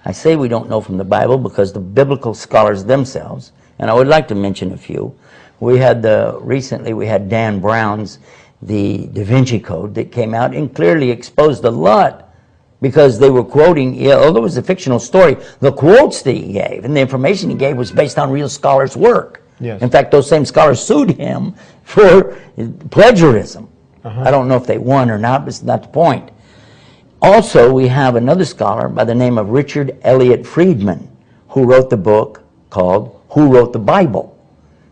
I say we don't know from the Bible because the biblical scholars themselves, and I would like to mention a few. Recently we had Dan Brown's The Da Vinci Code that came out and clearly exposed a lot, because they were quoting, although it was a fictional story, the quotes that he gave and the information he gave was based on real scholars' work. Yes. In fact, those same scholars sued him for plagiarism. I don't know if they won or not, but it's not the point. Also, we have another scholar by the name of Richard Elliott Friedman, who wrote the book called Who Wrote the Bible?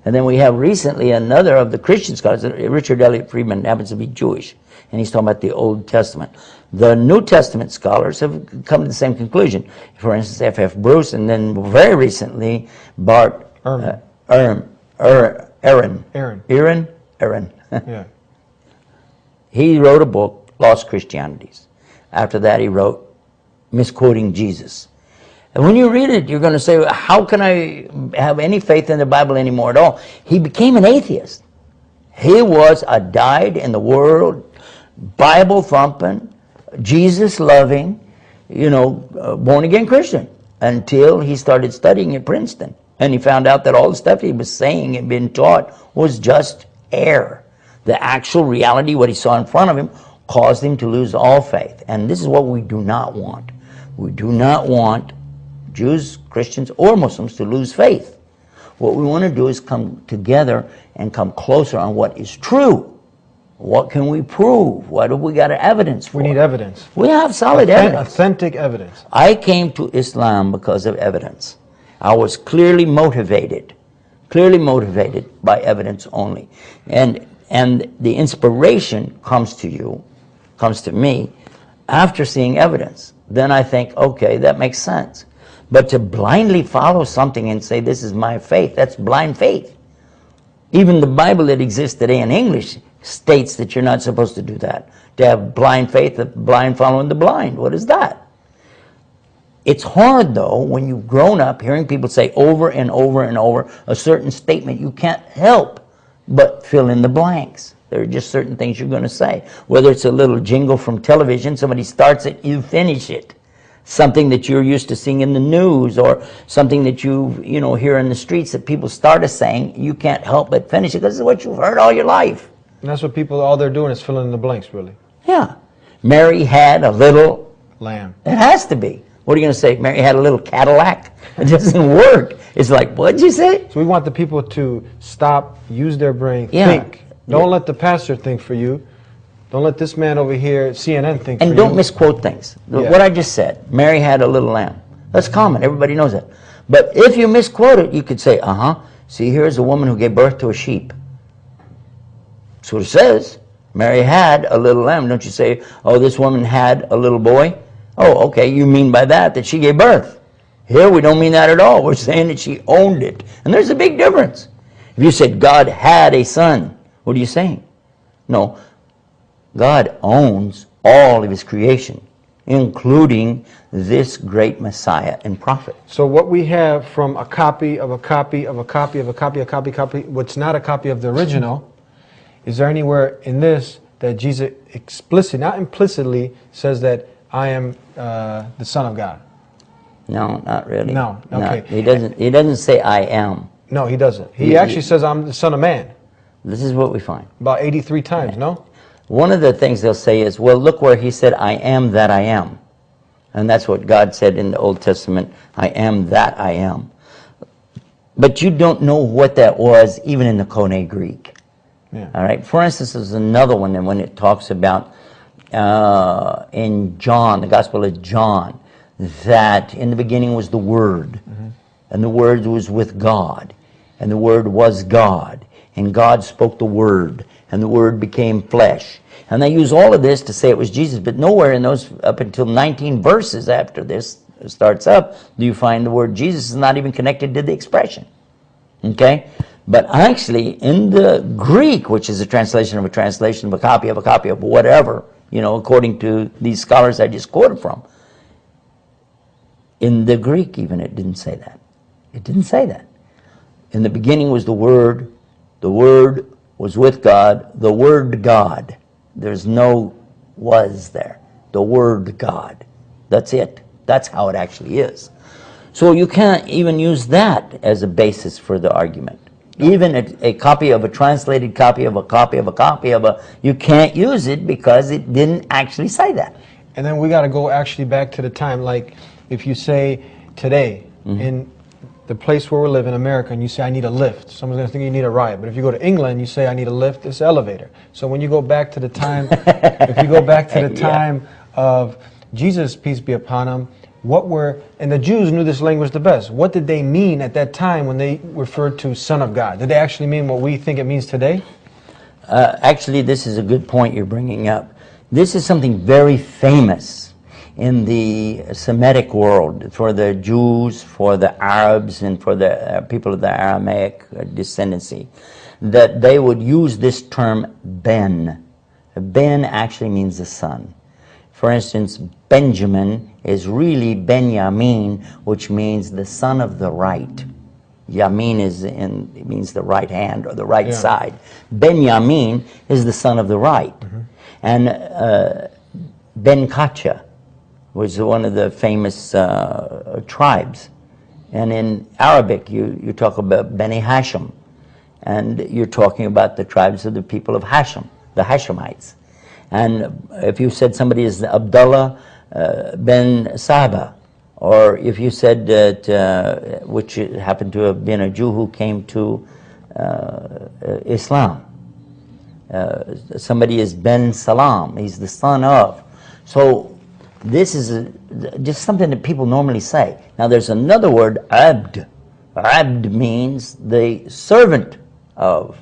And then we have recently another of the Christian scholars, Richard Elliott Friedman happens to be Jewish, and he's talking about the Old Testament. The New Testament scholars have come to the same conclusion. For instance, F.F. Bruce, and then very recently, Bart Aaron. Yeah. He wrote a book, Lost Christianities. After that, he wrote Misquoting Jesus. And when you read it, you're going to say, how can I have any faith in the Bible anymore at all? He became an atheist. He was a dyed-in-the-world, Bible-thumping, Jesus-loving, born-again Christian, until he started studying at Princeton. And he found out that all the stuff he was saying and being taught was just air. The actual reality, what he saw in front of him, caused him to lose all faith. And this is what we do not want. We do not want Jews, Christians, or Muslims to lose faith. What we want to do is come together and come closer on what is true. What can we prove? What have we got evidence for? We need evidence. We have solid evidence. Authentic evidence. I came to Islam because of evidence. I was clearly motivated by evidence only. And the inspiration comes to me after seeing evidence. Then I think, okay, that makes sense. But to blindly follow something and say, this is my faith, that's blind faith. Even the Bible that exists today in English states that you're not supposed to do that. To have blind faith, the blind following the blind. What is that? It's hard, though, when you've grown up hearing people say over and over and over a certain statement, you can't help but fill in the blanks. There are just certain things you're going to say. Whether it's a little jingle from television, somebody starts it, you finish it. Something that you're used to seeing in the news, or something that you hear in the streets that people started saying, you can't help but finish it because it's what you've heard all your life. And that's what people, all they're doing is filling in the blanks, really. Yeah. Mary had a little lamb. It has to be. What are you going to say? Mary had a little Cadillac? It doesn't work. It's like, what'd you say? So we want the people to stop, use their brain, Yeah. think. Don't let the pastor think for you. Don't let this man over here, CNN, think for you. And don't misquote things. Yeah. What I just said, Mary had a little lamb. That's common. Everybody knows that. But if you misquote it, you could say, see, here's a woman who gave birth to a sheep. That's what it says. Mary had a little lamb. Don't you say, oh, this woman had a little boy? Oh, okay, you mean by that she gave birth. Here we don't mean that at all. We're saying that she owned it. And there's a big difference. If you said God had a son, what are you saying? No, God owns all of his creation, including this great Messiah and prophet. So what we have from a copy of a copy of a copy of a copy, a copy, what's not a copy of the original, is there anywhere in this that Jesus explicitly, not implicitly, says that I am the Son of God? No, not really. No, okay. No, he doesn't say I am. No, he doesn't. He actually says I'm the Son of Man. This is what we find. About 83 times, no? One of the things they'll say is, well, look where he said, I am that I am. And that's what God said in the Old Testament, I am that I am. But you don't know what that was, even in the Koine Greek. Yeah. All right. For instance, there's another one, and when it talks about in John, the Gospel of John, that in the beginning was the Word, and the Word was with God, and the Word was God, and God spoke the Word, and the Word became flesh. And they use all of this to say it was Jesus, but nowhere in those, up until 19 verses after this starts up, do you find the word Jesus is not even connected to the expression. Okay? But actually, in the Greek, which is a translation of a translation of a copy of whatever, according to these scholars I just quoted from, in the Greek even it didn't say that. It didn't say that. In the beginning was the Word was with God, the Word God. There's no was there. The Word God. That's it. That's how it actually is. So you can't even use that as a basis for the argument. Even a copy of a translated copy of a copy of a copy of a, you can't use it because it didn't actually say that. And then we got to go actually back to the time, like if you say today, in the place where we live in America, and you say, I need a lift, someone's going to think you need a ride. But if you go to England, you say, I need a lift, it's an elevator. So when you go back to the time, if you go back to the time of Jesus, peace be upon him, what were, and the Jews knew this language the best, what did they mean at that time when they referred to Son of God? Did they actually mean what we think it means today? Actually, this is a good point you're bringing up. This is something very famous in the Semitic world for the Jews, for the Arabs, and for the people of the Aramaic descendancy, that they would use this term Ben. Ben actually means the son. For instance, Benjamin is really Benjamin, which means the son of the right. Yamin it means the right hand or the right side. Benjamin is the son of the right. And Ben Kacha was one of the famous tribes. And in Arabic, you talk about Beni Hashim. And you're talking about the tribes of the people of Hashim, the Hashemites. And if you said somebody is Abdullah ben Saba, or if you said that, which happened to have been a Jew who came to Islam, somebody is Ben Salam, he's the son of. So this is just something that people normally say. Now there's another word, abd. Abd means the servant of.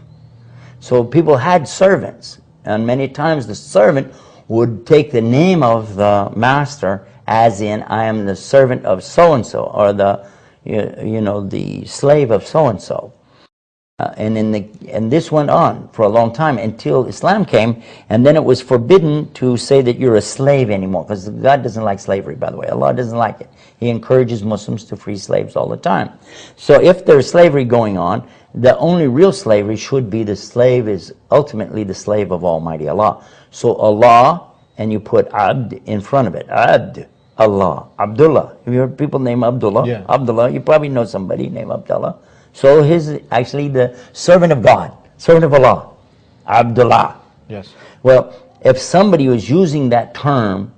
So people had servants, and many times the servant would take the name of the master, as in, I am the servant of so-and-so, or the, the slave of so-and-so. And this went on for a long time until Islam came, and then it was forbidden to say that you're a slave anymore, because God doesn't like slavery, by the way. Allah doesn't like it. He encourages Muslims to free slaves all the time. So if there's slavery going on, the only real slavery should be the slave is ultimately the slave of Almighty Allah. So Allah, and you put Abd in front of it. Abd, Allah, Abdullah. Have you heard people name Abdullah? Yeah. Abdullah, you probably know somebody named Abdullah. So he's actually the servant of God, servant of Allah, Abdullah. Yes. Well, if somebody was using that term,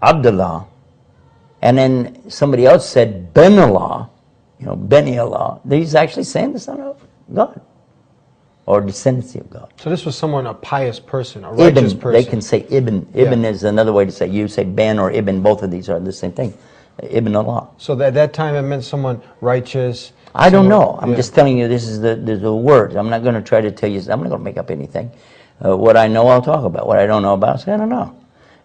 Abdullah, and then somebody else said Ben Allah, Beni Allah, he's actually saying the son of God, or descendancy of God. So this was someone, a pious person, a righteous Ibn, person. they can say Ibn. Ibn is another way to say, you say Ben or Ibn, both of these are the same thing. Ibn Allah. So at that time it meant someone righteous. I don't know. I'm just telling you this is the word. I'm not going to try to tell you, I'm not going to make up anything. What I know, I'll talk about. What I don't know about, I don't know.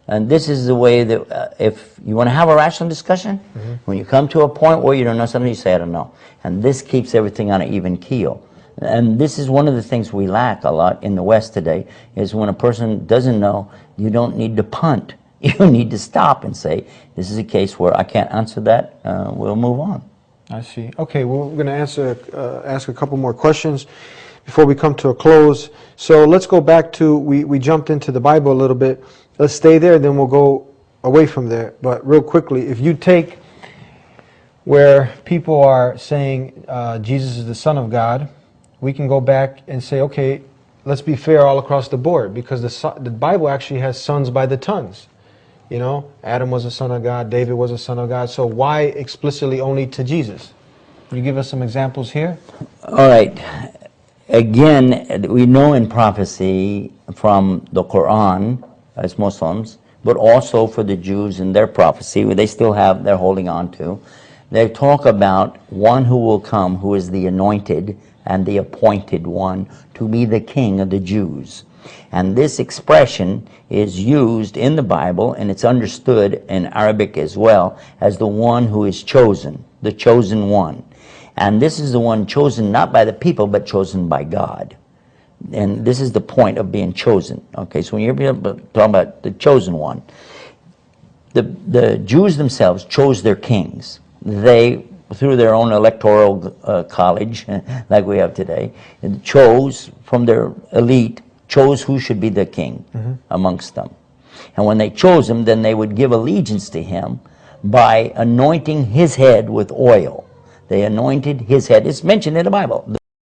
And this is the way that if you want to have a rational discussion, when you come to a point where you don't know something, you say, I don't know. And this keeps everything on an even keel. And this is one of the things we lack a lot in the West today, is when a person doesn't know, you don't need to punt. You need to stop and say, this is a case where I can't answer that, we'll move on. I see. Okay, well, we're going to ask a couple more questions before we come to a close. So let's go back to, we jumped into the Bible a little bit. Let's stay there, then we'll go away from there. But real quickly, if you take where people are saying Jesus is the Son of God, we can go back and say, okay, let's be fair all across the board, because the Bible actually has sons by the tons. Adam was a son of God, David was a son of God. So why explicitly only to Jesus? Can you give us some examples here? All right. Again, we know in prophecy from the Quran as Muslims, but also for the Jews in their prophecy, they're holding on to. They talk about one who will come, who is the anointed and the appointed one to be the king of the Jews. And this expression is used in the Bible, and it's understood in Arabic as well as the one who is chosen, the chosen one. And this is the one chosen not by the people, but chosen by God. And this is the point of being chosen. Okay, so when you're talking about the chosen one, the Jews themselves chose their kings. They, through their own electoral college, like we have today, chose from their elite, chose who should be the king amongst them. And when they chose him, then they would give allegiance to him, by anointing his head with oil. They anointed his head. It's mentioned in the Bible.